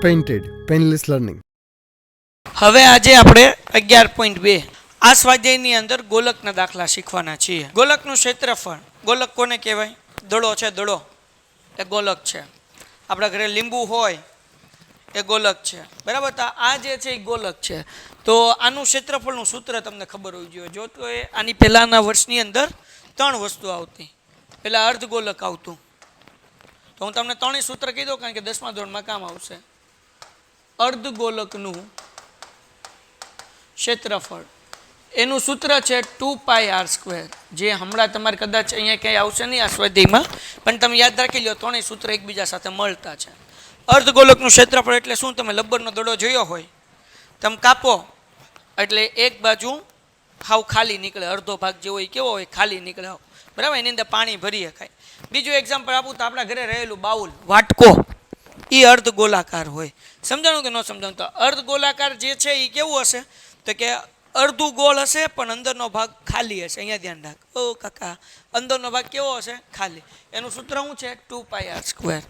Painted painless learning. હવે આજે આપણે 11.2 આ સ્વાધ્યાયની અંદર ગોલકના દાખલા શીખવાના છીએ. ગોલકનું ક્ષેત્રફળ. ગોલક કોને કહેવાય? દડો છે, દડો એ ગોલક છે. આપણા ઘરે લીંબુ હોય એ ગોલક છે, બરાબર. તો આ જે છે એ ગોલક છે. તો આનું ક્ષેત્રફળનું સૂત્ર તમને ખબર હોવી જોઈએ. જો તો એ આની પહેલાના વર્ષની અંદર 3 વસ્તુ આવતી. પહેલાં અર્ધગોલક આવતું. તો હું તમને 3 સૂત્ર કહી દઉં, કારણ કે 10મા ધોરણમાં કામ આવશે. અર્ધગોલકનું ક્ષેત્રફળ એનું સૂત્ર છે 2πr², જે હમણાં તમારે કદાચ અહીંયા ક્યાંય આવશે નહીં આ સ્વાધ્યાયમાં, પણ તમે યાદ રાખી લો. 3 સૂત્ર એકબીજા સાથે મળતા છે. અર્ધગોલકનું ક્ષેત્રફળ એટલે શું? તમે લબ્બરનો દડો જોયો હોય, તમે કાપો એટલે એક બાજુ હાવ ખાલી નીકળે, અડધો ભાગ જે હોય કેવો હોય? ખાલી નીકળે, બરાબર. એની અંદર પાણી ભરી શકાય. બીજું એક્ઝામ્પલ આપું તો આપણા ઘરે રહેલું બાઉલ, વાટકો, એ અર્ધગોલાકાર હોય. સમજાણું કે ન સમજાણું? તો અર્ધગોલાકાર જે છે એ કેવું હશે? તો કે અડધું ગોળ હશે પણ અંદરનો ભાગ ખાલી હશે. અહીંયા ધ્યાન રાખ. ઓ કાકા, અંદરનો ભાગ કેવો હશે? ખાલી. એનું સૂત્ર શું છે? 2πr².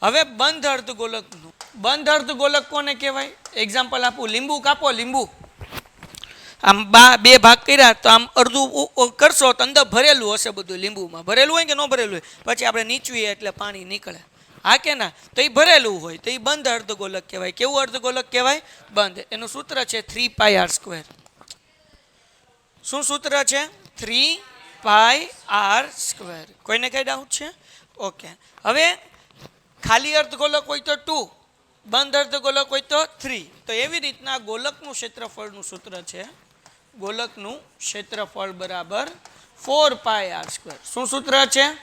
હવે બંધ અર્ધગોલકનું. બંધ અર્ધગોલક કોને કહેવાય? એક્ઝામ્પલ આપું, લીંબુ કાપો, લીંબુ આમ બે ભાગ કર્યા તો આમ અડધું કરશો તો અંદર ભરેલું હશે બધું. લીંબુમાં ભરેલું હોય કે ન ભરેલું હોય? પછી આપણે નીચવીએ એટલે પાણી નીકળે, હા કે ના? તો એ ભરેલું હોય તો એ બંધ અર્ધગોલક કહેવાય. કેવું અર્ધગોલક કહેવાય? બંધ. એનું સૂત્ર છે 3πr². શું સૂત્ર છે? 3πr². કોઈને કઈ ડાઉટ છે? ઓકે. હવે ખાલી અર્ધગોલક હોય તો 2, બંધ અર્ધગોલક હોય તો 3. તો એવી રીતના ગોલકનું ક્ષેત્રફળનું સૂત્ર છે, ગોલકનું ક્ષેત્રફળ બરાબર 4πr². શું સૂત્ર છે?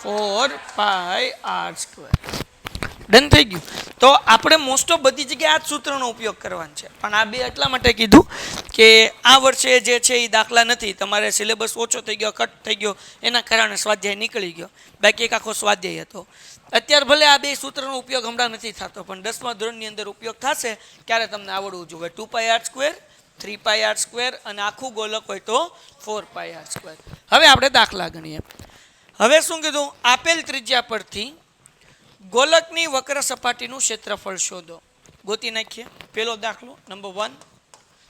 4πr². ડન થઈ ગયું. તો આપણે મોસ્ટ ઓફ બધી જગ્યાએ આ જ સૂત્રનો ઉપયોગ કરવાનો છે. પણ આ બે એટલા માટે કીધું કે આ વર્ષે જે છે એ દાખલા નથી, તમારે સિલેબસ ઓછો થઈ ગયો, કટ થઈ ગયો, એના કારણે સ્વાધ્યાય નીકળી ગયો. બાકી એક આખો સ્વાધ્યાય હતો. અત્યારે ભલે આ બે સૂત્રનો ઉપયોગ હમણાં નથી થતો, પણ 10મા ધોરણની અંદર ઉપયોગ થશે ત્યારે તમને આવડવું જોઈએ. 2πr², 3πr² અને આખું ગોલક હોય તો 4πr². હવે આપણે દાખલા ગણીએ. હવે શું કીધું? આપેલ ત્રિજ્યા પરથી ગોલકની વક્ર સપાટીનું ક્ષેત્રફળ શોધો. ગોતી નાખીએ. પહેલો દાખલો નંબર 1.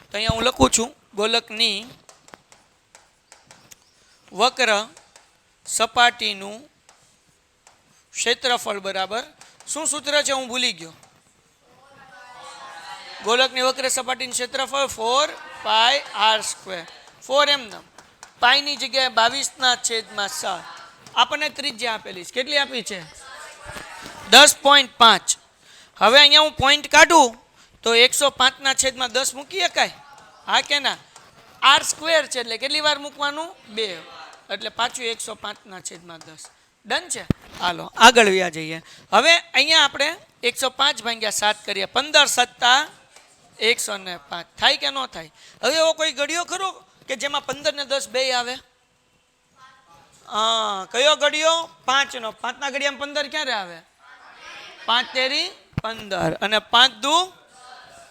તો અહીંયા હું લખું છું, ગોલકની વક્ર સપાટીનું ક્ષેત્રફળ બરાબર શું સૂત્ર છે? હું ભૂલી ગયો. ગોલકની વક્ર સપાટીનું ક્ષેત્રફળ 4πr². 4 એમને પાઈની જગ્યાએ 22/7. આપણને ત્રિજ્યા આપેલી છે. કેટલી આપી છે? 10.5. હવે અહીંયા હું પોઈન્ટ કાઢું તો 105/10 મૂકી શકાય, હા કે ના? r² છે એટલે કેટલી વાર મૂકવાનું? 2. એટલે પાછું 105/10. ડન છે. હાલો આગળ વ્યા જઈએ. હવે અહીંયા આપણે 105/7 કરીએ. 15 + 105 થાય કે ન થાય? હવે એવો કોઈ ઘડિયો ખરો કે જેમાં 15 ને 10 બે આવે? હા, કયો ઘડિયો? 5નો. 5ના ઘડિયામાં 15 ક્યારે આવે? 5 તેરી 15 અને 5 દુ,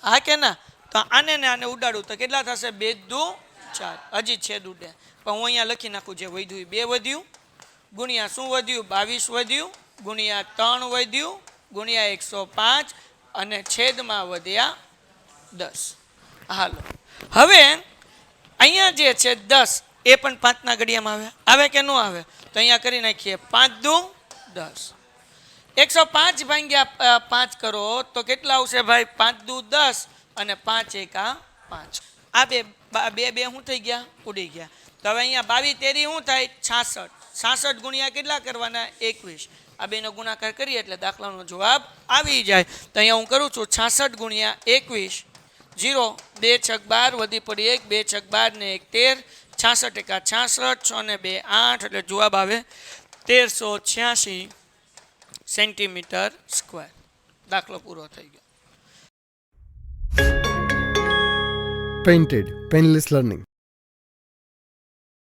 હા કે ના? તો આને ને આને ઉડાડું તો કેટલા થશે? 2 દુ 4. હજી છેદ ઉડે, પણ હું અહીંયા લખી નાખું. જે વધ્યું 2 વધ્યું, ગુણ્યા શું વધ્યું? 22 વધ્યું, ગુણ્યા 3 વધ્યું, ગુણ્યા 105 અને છેદમાં વધ્યા 10. હાલો હવે અહીંયા જે છે 10 એ પણ 5ના ઘડિયામાં આવે, આવે કે ન આવે? તો અહીંયા કરી નાખીએ. 5 દુ 10. 105/5 કરો તો કેટલા આવશે ભાઈ? 5 દુ 10 અને 5 એકા 5. આ બે શું થઈ ગયા? ઉડી ગયા. તો હવે અહીંયા 22 તેરી શું થાય? 66. 66 ગુણ્યા કેટલા કરવાના? 21. આ બેનો ગુણાકાર કરીએ એટલે દાખલાનો જવાબ આવી જાય. તો અહીંયા હું કરું છું 66 ગુણ્યા 21. 0 2 × 12 વધી પડી 1, 2 × 12 ને 1 13. 66 એકા 66, 6 ને 2 8 એટલે જવાબ આવે 1386 સેન્ટીમીટર². દાખલો પૂરો થઈ ગયો. Painted painless learning.